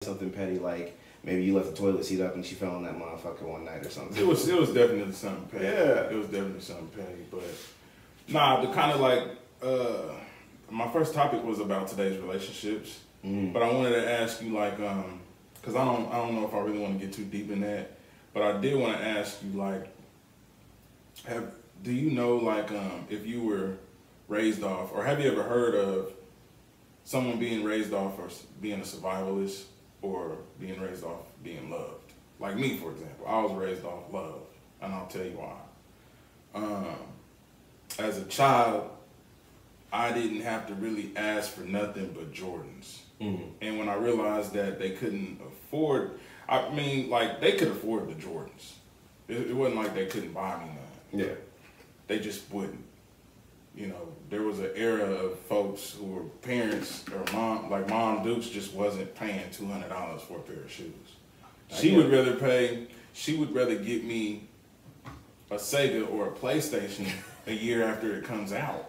something petty like maybe you left the toilet seat up and she fell on that motherfucker one night or something. It was definitely something petty. Yeah. It was definitely something petty. But nah, the kind of like my first topic was about today's relationships. But I wanted to ask you like because I don't know if I really want to get too deep in that, but I did want to ask you like do you know like if you were raised off, or have you ever heard of someone being raised off or being a survivalist or being raised off being loved? Like me, for example, I was raised off love, and I'll tell you why. As a child, I didn't have to really ask for nothing but Jordans. And when I realized that they couldn't afford, I mean, like, they could afford the Jordans. It wasn't like they couldn't buy me none. Yeah. They just wouldn't. You know, there was an era of folks who were parents or Mom Dukes just wasn't paying $200 for a pair of shoes. She would rather get me a Sega or a PlayStation a year after it comes out.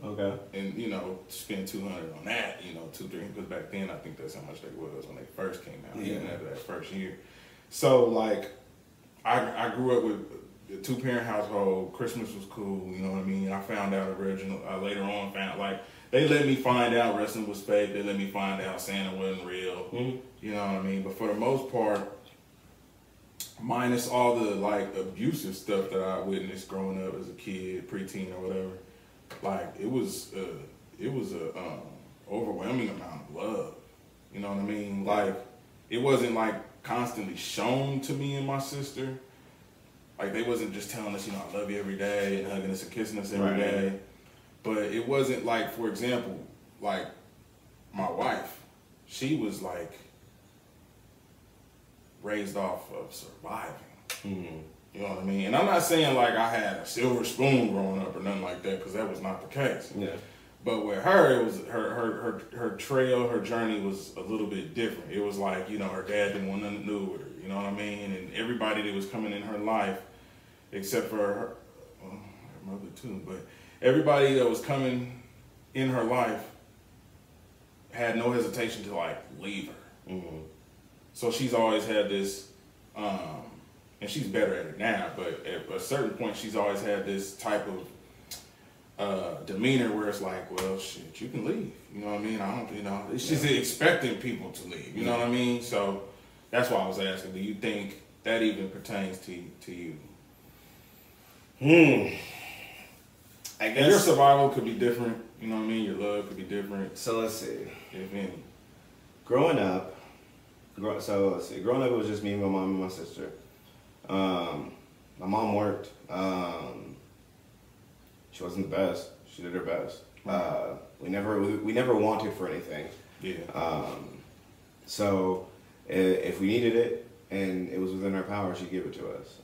Okay. And, you know, spend $200 on that, you know, $200, $300, because back then I think that's how much they was when they first came out, even after that first year. So, like, I grew up with a two-parent household. Christmas was cool, you know what I mean? I found out later on, like, they let me find out wrestling was fake. They let me find out Santa wasn't real, you know what I mean? But for the most part, minus all the, like, abusive stuff that I witnessed growing up as a kid, preteen or whatever, like, it was a overwhelming amount of love. You know what I mean? Like, it wasn't like constantly shown to me and my sister. Like, they wasn't just telling us, you know, I love you every day and hugging us and kissing us every day. But it wasn't like, for example, like my wife, she was like raised off of surviving. You know what I mean? And I'm not saying like I had a silver spoon growing up or nothing like that, because that was not the case. Yeah. But with her, it was her trail, her journey was a little bit different. It was like, you know, her dad didn't want nothing to do with her. You know what I mean? And everybody that was coming in her life, except for her, well, her mother too, but everybody that was coming in her life had no hesitation to like leave her. So she's always had this. And she's better at it now, but at a certain point, she's always had this type of demeanor where it's like, well, shit, you can leave. You know what I mean? I don't, you know, she's expecting people to leave. You know what I mean? So that's why I was asking, do you think that even pertains to you? I guess your survival could be different. You know what I mean? Your love could be different. So let's see. If any. Growing up, it was just me, my mom, and my sister. My mom worked. She wasn't the best. She did her best. We never wanted for anything. Yeah. So if we needed it and it was within our power, she'd give it to us.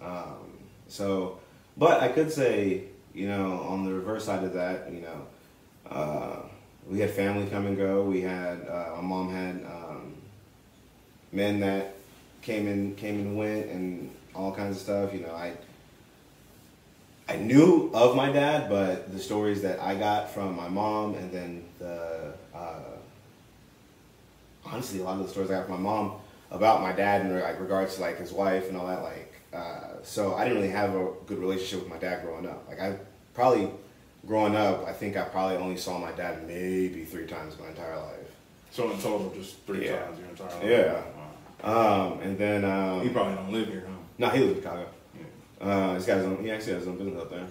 But I could say, you know, on the reverse side of that, you know, we had family come and go. We had my mom had men that came and went and all kinds of stuff. You know, I knew of my dad, but the stories that I got from my mom, and then honestly, a lot of the stories I got from my mom about my dad in like regards to like his wife and all that, like, so I didn't really have a good relationship with my dad growing up. Like, growing up, I think I probably only saw my dad maybe 3 times my entire life. So in total, just 3 times your entire life? Yeah. Wow. And then he probably don't live here, huh? No, he lives in Chicago. Yeah. He actually has his own business up there.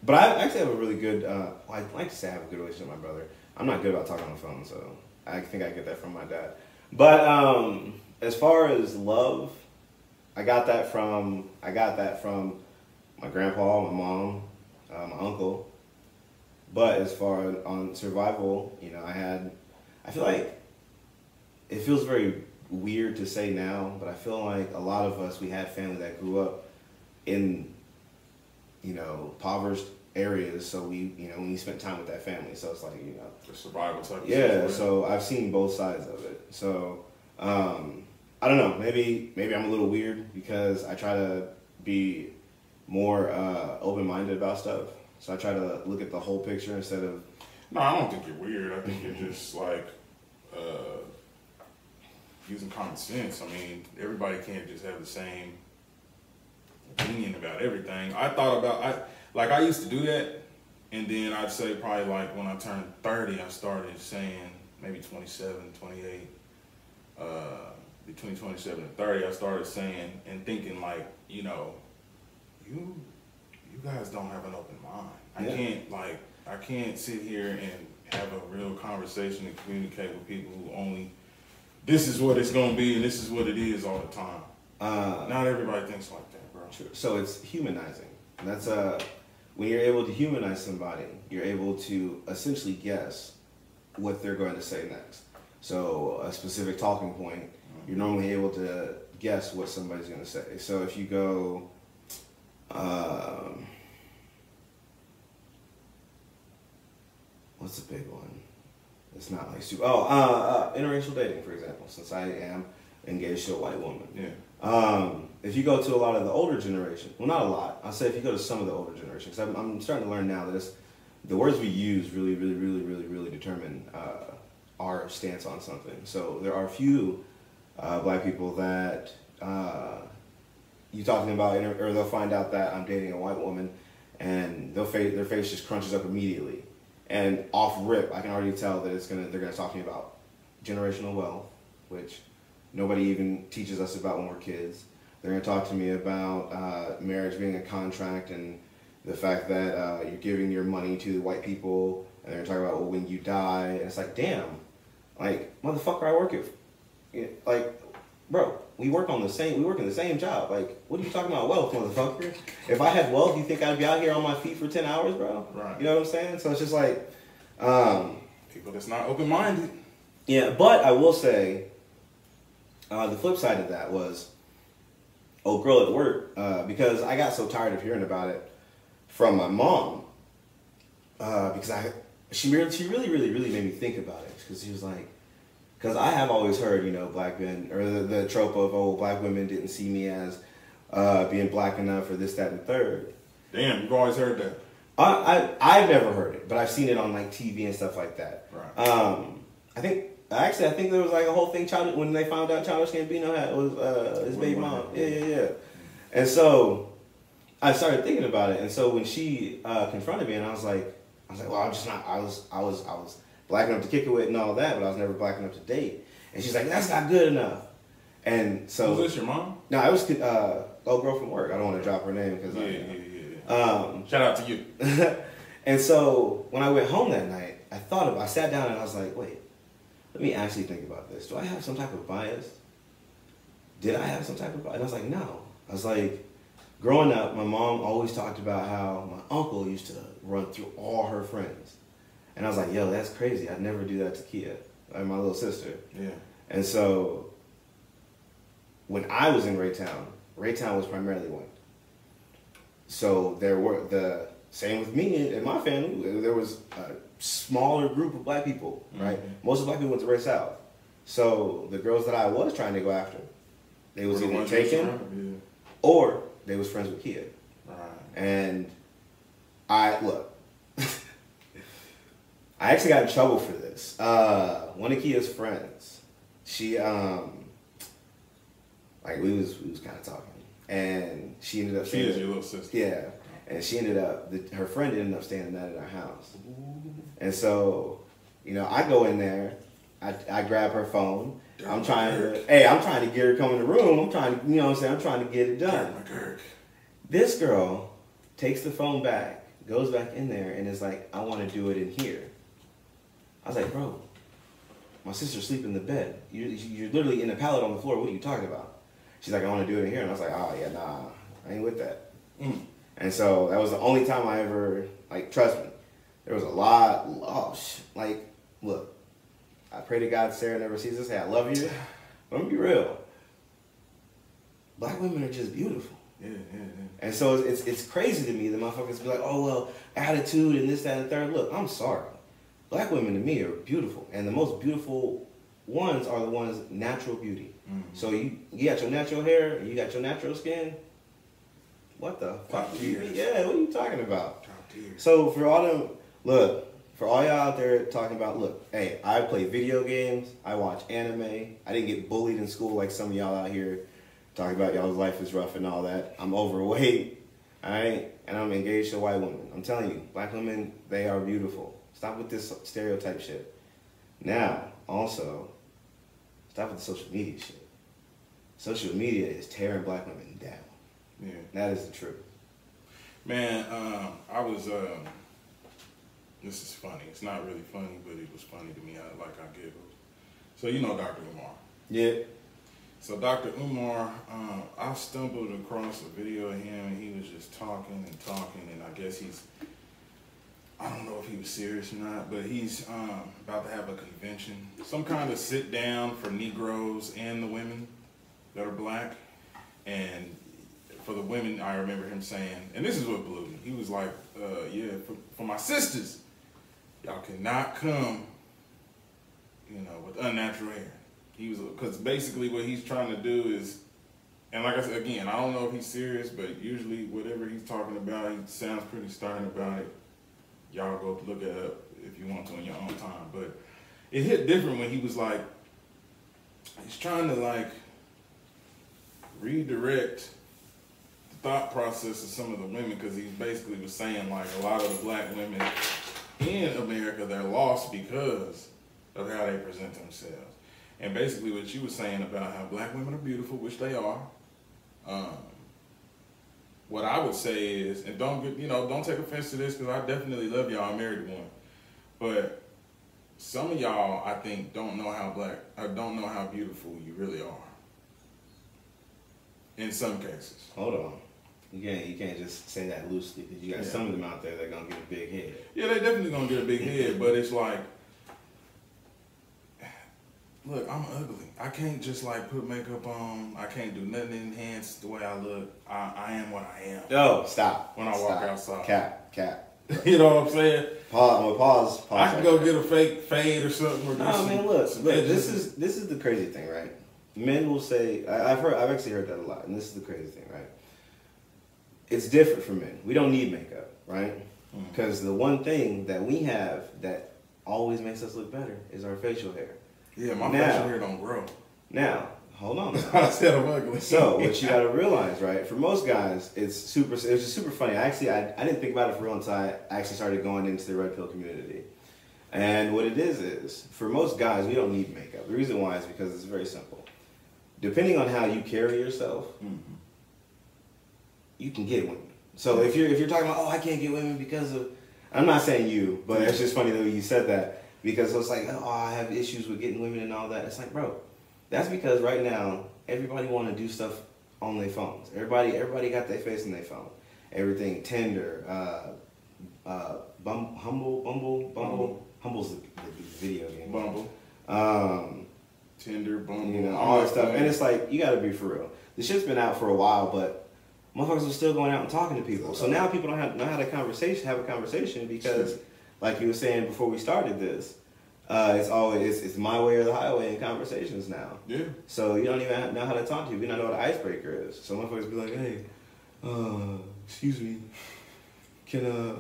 But I actually have a really good, I like to say I have a good relationship with my brother. I'm not good about talking on the phone, so I think I get that from my dad. But as far as love, I got that from my grandpa, my mom, my uncle. But as far as on survival, you know, I feel like it feels very weird to say now, but I feel like a lot of us, we had family that grew up in, you know, impoverished areas, so we spent time with that family, so it's like, you know, the survival type of situation. So I've seen both sides of it. So I don't know, maybe I'm a little weird because I try to be more open-minded about stuff, so I try to look at the whole picture instead of... No, I don't think you're weird. I think you're just like using common sense. I mean, everybody can't just have the same opinion about everything. I used to do that, and then I'd say probably like when I turned 30, I started saying maybe 27, 28, between 27 and 30, I started saying and thinking like, you guys don't have an open mind. I can't sit here and have a real conversation and communicate with people who only, this is what it's gonna be and this is what it is all the time. Not everybody thinks like that, bro. True. So it's humanizing. That's when you're able to humanize somebody, you're able to essentially guess what they're going to say next. So a specific talking point, you're normally able to guess what somebody's going to say. So if you go, what's the big one? It's not like super. Interracial dating, for example. Since I am engaged to a white woman. Yeah. If you go to a lot of the older generation, well, not a lot. I'll say if you go to some of the older generations, I'm starting to learn now that the words we use really determine our stance on something. So there are a few black people that you talking about, or they'll find out that I'm dating a white woman, and their face just crunches up immediately, and off rip, I can already tell that they're gonna talk to me about generational wealth, which nobody even teaches us about when we're kids. They're gonna talk to me about marriage being a contract and the fact that you're giving your money to the white people, and they're gonna talk about, well, when you die, and it's like, damn, like, motherfucker, I work it, like, bro, we work in the same job. Like, what are you talking about wealth, motherfucker? If I had wealth, you think I'd be out here on my feet for 10 hours, bro? Right. You know what I'm saying? So it's just like, people that's not open-minded. Yeah, but I will say, the flip side of that was, old girl at work, because I got so tired of hearing about it from my mom, because she really made me think about it, because she was like, because I have always heard, black men, or the trope of, black women didn't see me as being black enough, or this, that, and the third. Damn, you've always heard that. I've never heard it, but I've seen it on like TV and stuff like that. Right. I think there was like a whole thing when they found out Childish Gambino was his baby mom. Yeah. And so I started thinking about it, and so when she confronted me, and I was like, well, I'm just not. I was black enough to kick it with and all that, but I was never black enough to date. And she's like, that's not good enough. And so, was this your mom? No, it was old girl from work. I don't want to drop her name because shout out to you. And so when I went home that night, I sat down and I was like, wait, let me actually think about this. Do I have some type of bias? Did I have some type of bias? And I was like, no. I was like, growing up, my mom always talked about how my uncle used to run through all her friends. And I was like, yo, that's crazy. I'd never do that to Kia, like my little sister. Yeah. And so when I was in Raytown was primarily white. So there were the same with me and my family. There was a smaller group of black people, right? Mm-hmm. Most of the black people went to Ray South. So the girls that I was trying to go after, they was either taken or they was friends with Kia. Right. And look, I actually got in trouble for this. One of Kia's friends, she we was kind of talking, and she ended up. She is your little sister. Yeah, and she ended up. Her friend ended up staying the night at our house, and so I go in there, I grab her phone. I'm trying to get her to come in the room. I'm trying to, I'm trying to get it done. This girl takes the phone back, goes back in there, and is like, I want to do it in here. I was like, bro, my sister's sleeping in the bed. You're literally in a pallet on the floor. What are you talking about? She's like, I want to do it in here. And I was like, oh, yeah, nah, I ain't with that. And so that was the only time I ever, trust me, there was a lot, look, I pray to God Sarah never sees this. Hey, I love you. But I'm going to be real. Black women are just beautiful. Yeah. And so it's crazy to me that motherfuckers be like, oh, well, attitude and this, that, and the third. Look, I'm sorry. Black women to me are beautiful. And the most beautiful ones are the ones natural beauty. Mm-hmm. So you got your natural hair, and you got your natural skin. What the fuck? Yeah, what are you talking about? So for all them, look, For all y'all out there talking about, look, hey, I play video games, I watch anime, I didn't get bullied in school like some of y'all out here talking about y'all's life is rough and all that. I'm overweight, alright? And I'm engaged to white women. I'm telling you, black women, they are beautiful. Stop with this stereotype shit. Now, also, stop with the social media shit. Social media is tearing black women down. Yeah. That is the truth. Man, I was, this is funny. It's not really funny, but it was funny to me. I giggled. So you know Dr. Umar. Yeah. So Dr. Umar, I stumbled across a video of him, and he was just talking, and I guess I don't know if he was serious or not, but he's about to have a convention, some kind of sit down for Negroes and the women that are black. And for the women, I remember him saying, and this is what blew me. He was like, yeah, for my sisters, y'all cannot come, with unnatural hair. Because basically what he's trying to do is, and like I said, again, I don't know if he's serious, but usually whatever he's talking about, he sounds pretty stern about it. Y'all go look it up if you want to in your own time. But it hit different when he was like, he's trying to like redirect the thought process of some of the women, because he basically was saying like a lot of the black women in America, they're lost because of how they present themselves. And basically what you were saying about how black women are beautiful, which they are. What I would say is, and don't take offense to this, because I definitely love y'all. I'm married to one, but some of y'all, I think, don't know how beautiful you really are. In some cases. Hold on. You can't just say that loosely, because you got some of them out there that are gonna get a big head. Yeah, they definitely gonna get a big head, but it's like, look, I'm ugly. I can't just like put makeup on. I can't do nothing to enhance the way I look. I am what I am. Oh, stop. When I walk outside. Cap. You know what I'm saying? Pause. I can go get a fake fade or something. Or no, man, look. This is the crazy thing, right? Men will say, I've actually heard that a lot, and this is the crazy thing, right? It's different for men. We don't need makeup, right? Because the one thing that we have that always makes us look better is our facial hair. Yeah, my facial hair don't grow. Now, hold on. I said I'm ugly. So, what you gotta realize, right? For most guys, it's just super funny. I didn't think about it for real until I actually started going into the red pill community. And what it is, for most guys, we don't need makeup. The reason why is because it's very simple. Depending on how you carry yourself, you can get women. So if you're talking about, I can't get women because of, I'm not saying you, but it's just funny that you said that, because it's like, I have issues with getting women and all that. It's like, bro, that's because right now everybody want to do stuff on their phones. Everybody got their face in their phone. Everything Tinder, Bumble. Humble's the video game. Bumble. Tinder, Bumble, all that stuff. And it's like, you gotta be for real. The shit's been out for a while, but motherfuckers are still going out and talking to people. So now people don't know how to have a conversation, because, like you were saying before we started this, it's my way or the highway in conversations now. Yeah. So you don't even know how to talk to people. You don't know what an icebreaker is. So motherfuckers be like, hey, excuse me, can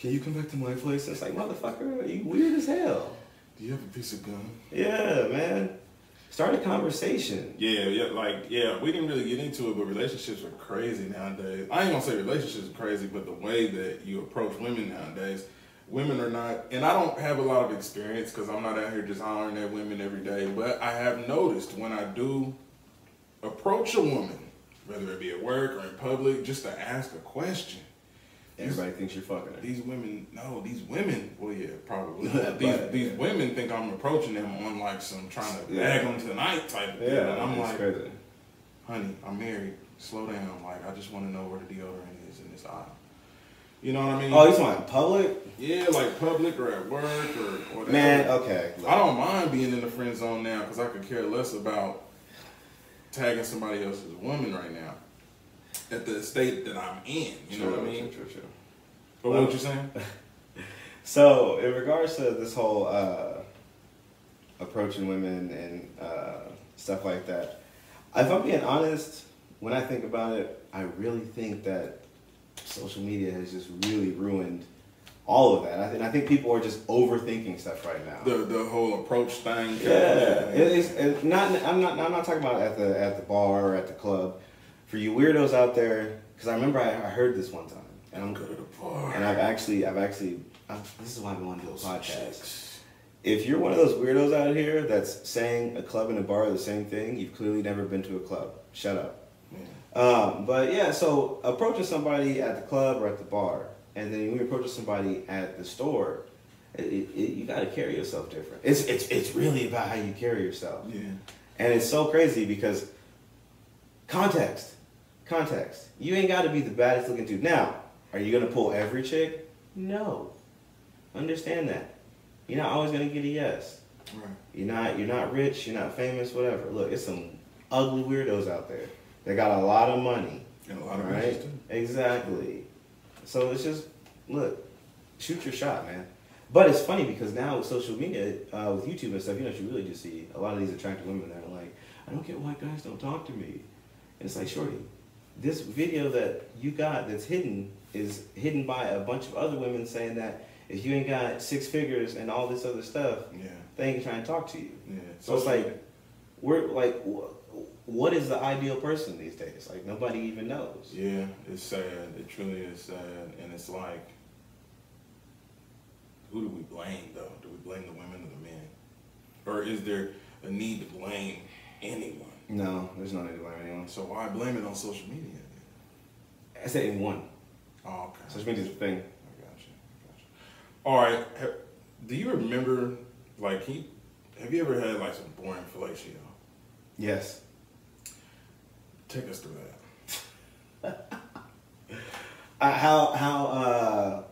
you come back to my place? It's like, motherfucker, you weird as hell. Do you have a piece of gum? Yeah, man. Start a conversation. Yeah, we didn't really get into it, but relationships are crazy nowadays. I ain't gonna say relationships are crazy, but the way that you approach women nowadays, women are not, and I don't have a lot of experience because I'm not out here just hollering at women every day, but I have noticed when I do approach a woman, whether it be at work or in public, just to ask a question. Everybody thinks you're fucking her. These women, well, yeah, probably. these women think I'm approaching them on like some trying to bag them tonight type of thing. Yeah, and I'm like, crazy. Honey, I'm married. Slow down. Like, I just want to know where the deodorant is in this aisle. You know what I mean? Oh, you talking public? Yeah, like public or at work or whatever. Man, okay. I don't mind being in the friend zone now because I could care less about tagging somebody else's woman right now. At the state that I'm in, you know what I mean? True. But what you saying? So, in regards to this whole approaching women and stuff like that, if I'm being honest, when I think about it, I really think that social media has just really ruined all of that. And I think people are just overthinking stuff right now. The whole approach thing. Yeah, it's not. I'm not talking about at the bar or at the club. For you weirdos out there, because I remember I heard this one time, and I'm go to the bar. And I've actually. This is why I want to do a podcast. If you're one of those weirdos out here that's saying a club and a bar are the same thing, you've clearly never been to a club. Shut up. Yeah. But yeah, so approaching somebody at the club or at the bar, and then when you approach somebody at the store, you got to carry yourself different. It's really about how you carry yourself. Yeah. And it's so crazy because context. You ain't got to be the baddest looking dude. Now, are you gonna pull every chick? No. Understand that. You're not always gonna get a yes. Right. You're not rich. You're not famous. Whatever. Look, it's some ugly weirdos out there. They got a lot of money. And a lot of right? Exactly. So it's just look, shoot your shot, man. But it's funny because now with social media, with YouTube and stuff, you really just see a lot of these attractive women that are like, I don't get why guys don't talk to me. And it's like, shorty, this video that you got that's hidden is hidden by a bunch of other women saying that if you ain't got 6 figures and all this other stuff, they ain't trying to talk to you. Yeah. So it's like, we're like, what is the ideal person these days? Like, nobody even knows. Yeah, it's sad. It truly is sad. And it's like, who do we blame, though? Do we blame the women or the men? Or is there a need to blame anyone? No, there's no need to blame anyone. So why blame it on social media? I said anyone. Oh, okay. Social media's a thing. I got you. All right. Do you remember, like, have you ever had, like, some boring fellatio? Yes. Take us through that. How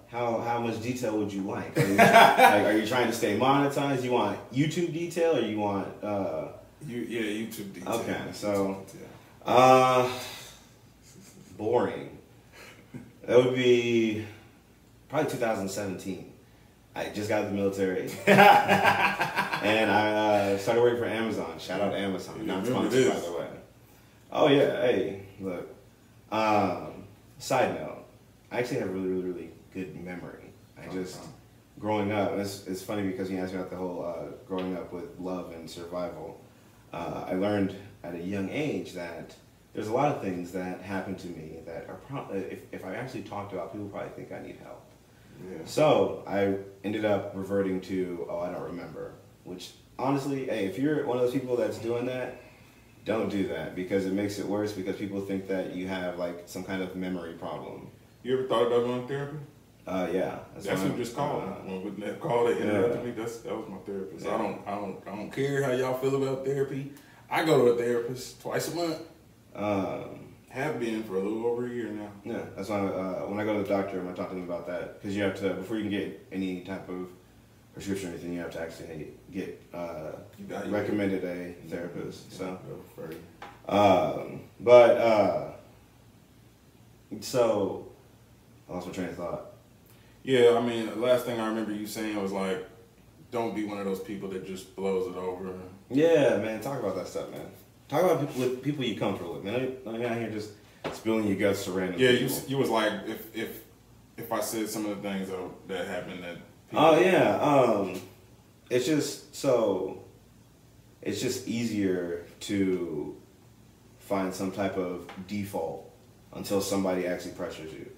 much detail would you like? Are you trying to stay monetized? You want YouTube detail or you want YouTube detail. Okay, so boring. That would be probably 2017. I just got out of the military, and I started working for Amazon. Shout out to Amazon, not sponsored by the way. Oh yeah, hey, look. Side note, I actually have really good memory. I just growing up. It's funny because you asked me about the whole growing up with love and survival. I learned at a young age that there's a lot of things that happen to me that are probably, if I actually talked about, people probably think I need help. Yeah. So I ended up reverting to, I don't remember. Which honestly, hey, if you're one of those people that's doing that, don't do that because it makes it worse because people think that you have like some kind of memory problem. You ever thought about going to therapy? Yeah. That's who just called. When that call that interrupted me, that was my therapist. Yeah. I don't care how y'all feel about therapy. I go to a therapist twice a month. Have been for a little over a year now. Yeah, that's why when I go to the doctor, I'm gonna talk to them about that because you have to before you can get any type of prescription or anything, you have to actually get recommended a therapist. So, so I lost my train of thought. Yeah, I mean, the last thing I remember you saying was like, don't be one of those people that just blows it over. Yeah, man, talk about that stuff, man. Talk about people you're comfortable with, man. I'm out here just spilling your guts to random people. Yeah, you was like, if I said some of the things that happened that. Oh yeah, it's just easier to find some type of default until somebody actually pressures you.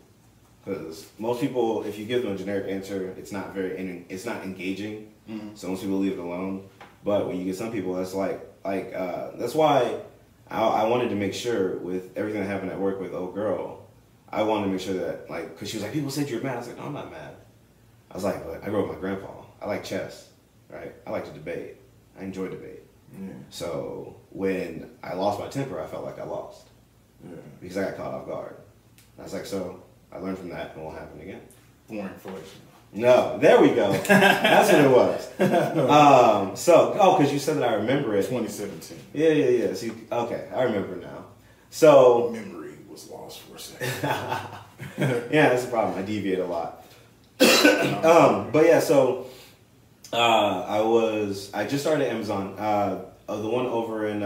Because most people, if you give them a generic answer, it's not engaging. Mm-hmm. So most people leave it alone. But when you get some people, that's that's why I wanted to make sure with everything that happened at work with old girl, I wanted to make sure that because she was like, people said you're mad. I was like, no, I'm not mad. I was like, but I grew up with my grandpa. I like chess, right? I like to debate. I enjoy debate. Yeah. So when I lost my temper, I felt like I lost because I got caught off guard. I was like, so I learned from that. It won't happen again. Boring inflation. No, there we go. That's what it was. Because you said that I remember it. 2017. Yeah. See, okay, I remember now. So memory was lost for a second. Yeah, that's the problem. I deviate a lot. But yeah, so I just started Amazon. The one over in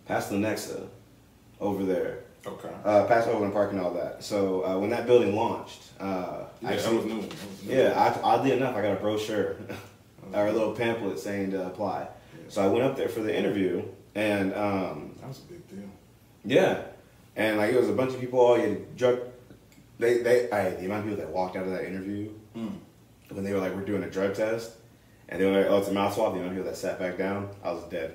past Lenexa, over there. Okay. Past Overland Park and all that. So when that building launched, That was new. Yeah, oddly enough, I got a brochure or a little pamphlet saying to apply. Yeah. So I went up there for the interview, and that was a big deal. Yeah, and like it was a bunch of people all drug. The amount of people that walked out of that interview when they were like, we're doing a drug test, and they were like, oh, it's a mouth swab. The amount of people that sat back down, I was dead.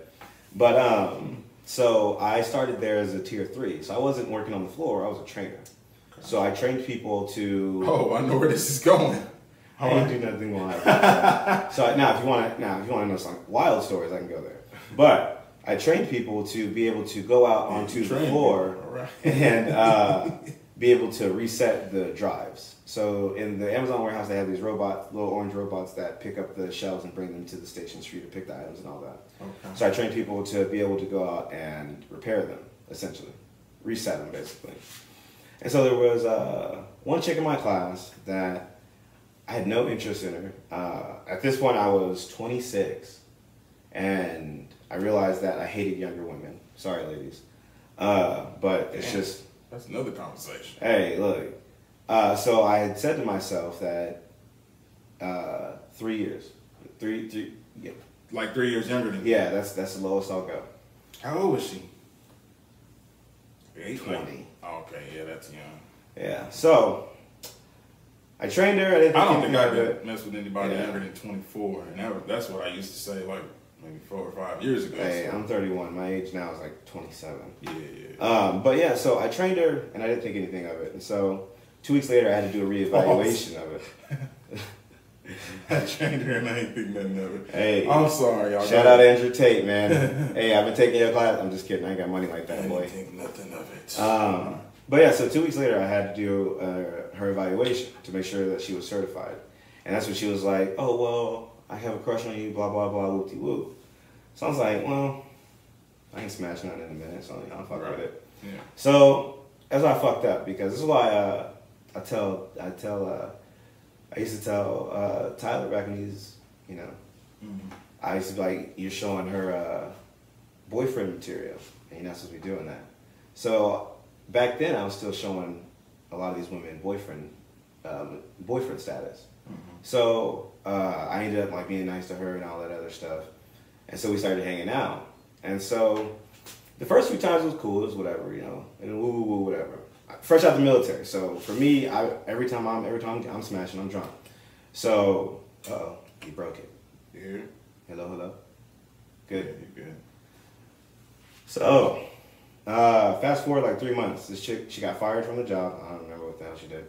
But so I started there as a tier 3, so I wasn't working on the floor. I was a trainer. Okay. So I trained people to. Oh, I know where this is going. I didn't do nothing wild. So now, if you want to know some wild stories, I can go there. But I trained people to be able to go out onto the floor and be able to reset the drives. So in the Amazon warehouse, they have these robots, little orange robots that pick up the shelves and bring them to the stations for you to pick the items and all that. Okay. So I trained people to be able to go out and repair them, essentially. Reset them, basically. And so there was one chick in my class that I had no interest in her. At this point, I was 26, and I realized that I hated younger women. Sorry, ladies. But it's just... That's another conversation. Hey, look. So I had said to myself that 3 years. Yeah. Like 3 years younger than you? Yeah, that's the lowest I'll go. How old was she? 20. Oh, okay, yeah, that's young. Yeah, so I trained her. I don't think I could mess with anybody younger than 24, and that's what I used to say like maybe 4 or 5 years ago. Hey, so. I'm 31. My age now is like 27. Yeah. But yeah, so I trained her, and I didn't think anything of it. And so 2 weeks later, I had to do a reevaluation of it. I trained her, and I ain't think nothing of it. Hey, I'm sorry, y'all. Shout out Andrew Tate, man. Hey, I've been taking your class. I'm just kidding. I ain't got money like that, boy. I didn't think nothing of it. But yeah, so 2 weeks later, I had to do her evaluation to make sure that she was certified. And that's when she was like, oh, well, I have a crush on you, blah, blah, blah, whoop-de-whoop. So I was like, well, I ain't smashing nothing in a minute, so I'll fuck with it. Yeah. So that's why I fucked up, because this is why I used to tell Tyler back when he's, I used to be like, you're showing her boyfriend material, and you're not supposed to be doing that. So back then, I was still showing a lot of these women boyfriend status. So I ended up like being nice to her and all that other stuff. And so we started hanging out. And so the first few times it was cool, it was whatever, and woo woo woo, whatever. Fresh out the military. So for me, every time I'm smashing, I'm drunk. So you broke it. Yeah. Hello. Good. Yeah, you're good. So fast forward like 3 months. This chick, she got fired from the job. I don't remember what the hell she did.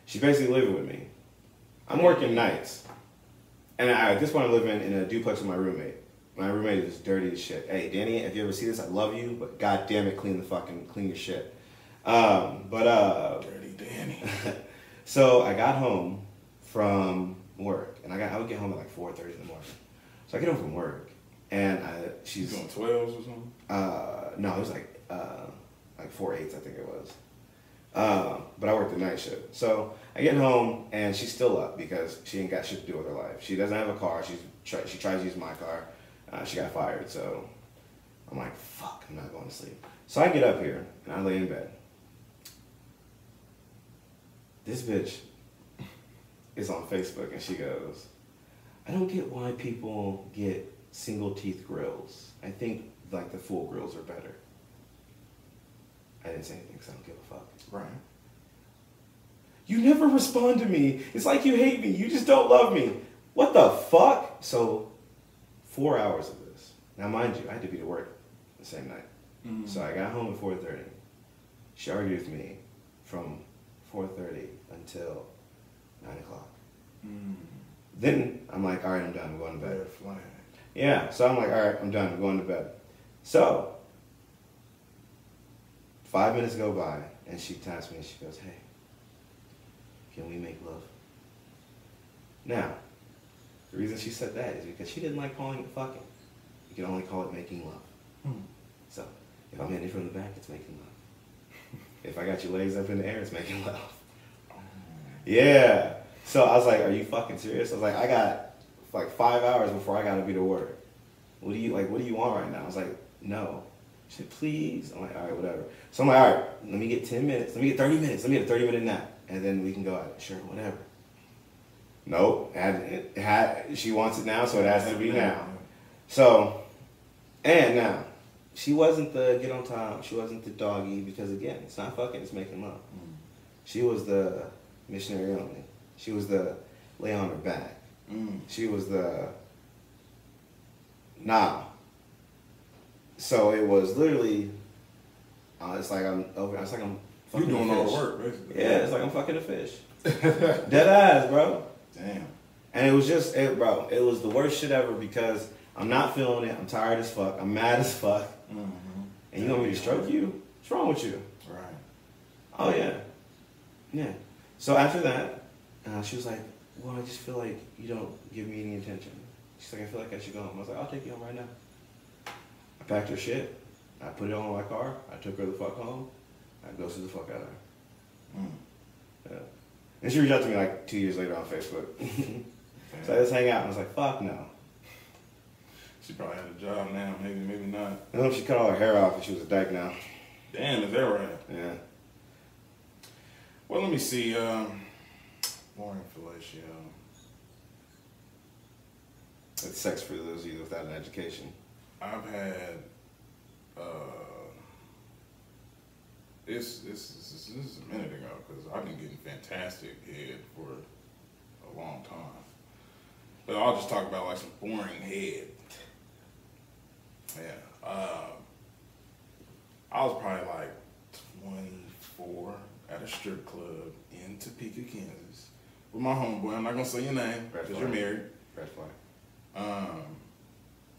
She's basically living with me. I'm working nights. And at this point, I'm living in a duplex with my roommate. My roommate is dirty as shit. Hey, Danny, if you ever see this, I love you, but god damn it, clean your shit. Dirty Danny. So I got home from work, and I would get home at like 4:30 in the morning. So I get home from work, and she's doing 12s or something. No, it was like 4/8, I think it was. But I worked the night shift. So I get home, and she's still up because she ain't got shit to do with her life. She doesn't have a car. She tries to use my car. She got fired, so I'm like, fuck, I'm not going to sleep. So I get up here, and I lay in bed. This bitch is on Facebook, and she goes, I don't get why people get single teeth grills. I think like the full grills are better. I didn't say anything because I don't give a fuck. Right. You never respond to me. It's like you hate me. You just don't love me. What the fuck? So 4 hours of this. Now, mind you, I had to be to work the same night. Mm-hmm. So I got home at 4:30. She argued with me from 4:30 until 9 o'clock. Mm. Then I'm like, all right, I'm done. I'm going to bed. Yeah, so I'm like, all right, I'm done. I'm going to bed. So 5 minutes go by, and she taps me, and she goes, hey, can we make love? Now, the reason she said that is because she didn't like calling it fucking. You can only call it making love. Hmm. So, if I'm hitting it from the back, it's making love. If I got your legs up in the air, it's making love. Yeah. So I was like, are you fucking serious? I was like, I got like 5 hours before I gotta be to work. What do you want right now? I was like, no. She said, please. I'm like, all right, whatever. So I'm like, all right, let me get 10 minutes. Let me get 30 minutes. Let me get a 30-minute nap. And then we can go out. Sure, whatever. Nope. She wants it now, so it has to be now. So, and now, she wasn't the get on top. She wasn't the doggy because, again, it's not fucking, it's making love. She was the missionary only. She was the lay on her back. She was the nah. So it was literally, it's like I'm fucking you doing a all fish. the work, basically. Yeah, it's like I'm fucking a fish. Dead eyes, bro. Damn. And it was just, bro, it was the worst shit ever because I'm not feeling it. I'm tired as fuck. I'm mad as fuck. And you want me to stroke you? What's wrong with you? Right. Oh, yeah. Yeah. So after that, she was like, well, I just feel like you don't give me any attention. She's like, I feel like I should go home. I was like, I'll take you home right now. I packed her shit. I put it on my car. I took her the fuck home. I ghosted the fuck out of her. Yeah. And she reached out to me like 2 years later on Facebook. So let's hang out. I was like, fuck no. She probably had a job now, maybe not. I know she cut all her hair off and she was a dyke now. Damn, is that right? Yeah. Well, let me see. Boring fellatio. It's sex for those of you without an education. I've had. This is a minute ago because I've been getting fantastic head for a long time. But I'll just talk about like some boring head. Yeah. I was probably like 24 at a strip club in Topeka, Kansas, with my homeboy. I'm not gonna say your name because you're married. Fresh flag.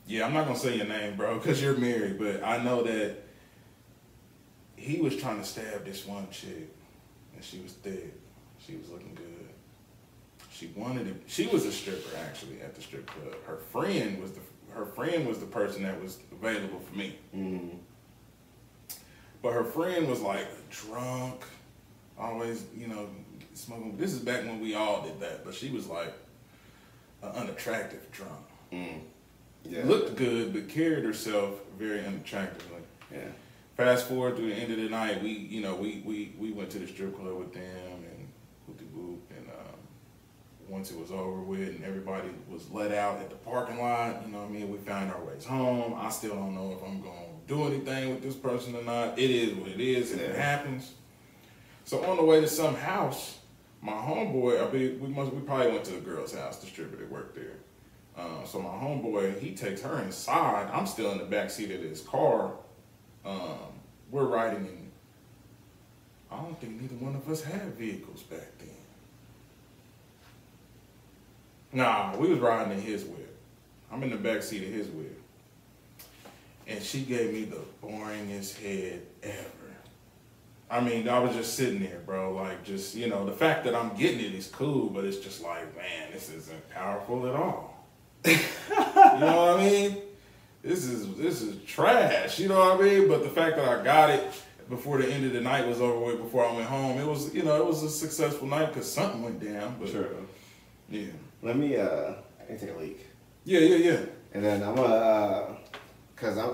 Yeah, I'm not gonna say your name, bro, because you're married. But I know that he was trying to stab this one chick, and she was thick. She was looking good. She wanted it. She was a stripper actually at the strip club. Her friend was the person that was available for me. But her friend was like drunk, always, smoking. This is back when we all did that. But she was like an unattractive drunk. Yeah. Looked good, but carried herself very unattractively. Yeah. Fast forward through the end of the night, we went to the strip club with them and whoop-de-whoop, and once it was over with and everybody was let out at the parking lot, we found our ways home. I still don't know if I'm gonna do anything with this person or not. It is what it is, and it happens. So on the way to some house, my homeboy, we probably went to the girl's house, the stripper that worked there. So my homeboy, he takes her inside. I'm still in the back seat of his car. We're riding in, I don't think neither one of us had vehicles back then. Nah, we was riding in his whip. I'm in the back seat of his whip. And she gave me the boringest head ever. I mean, I was just sitting there, bro, like just, the fact that I'm getting it is cool, but it's just like, man, this isn't powerful at all. You know what I mean? This is trash, you know what I mean? But the fact that I got it before the end of the night was over with, before I went home, it was, it was a successful night because something went down. But sure. Yeah. Let me, I can take a leak. Yeah. And then I'm gonna, cause I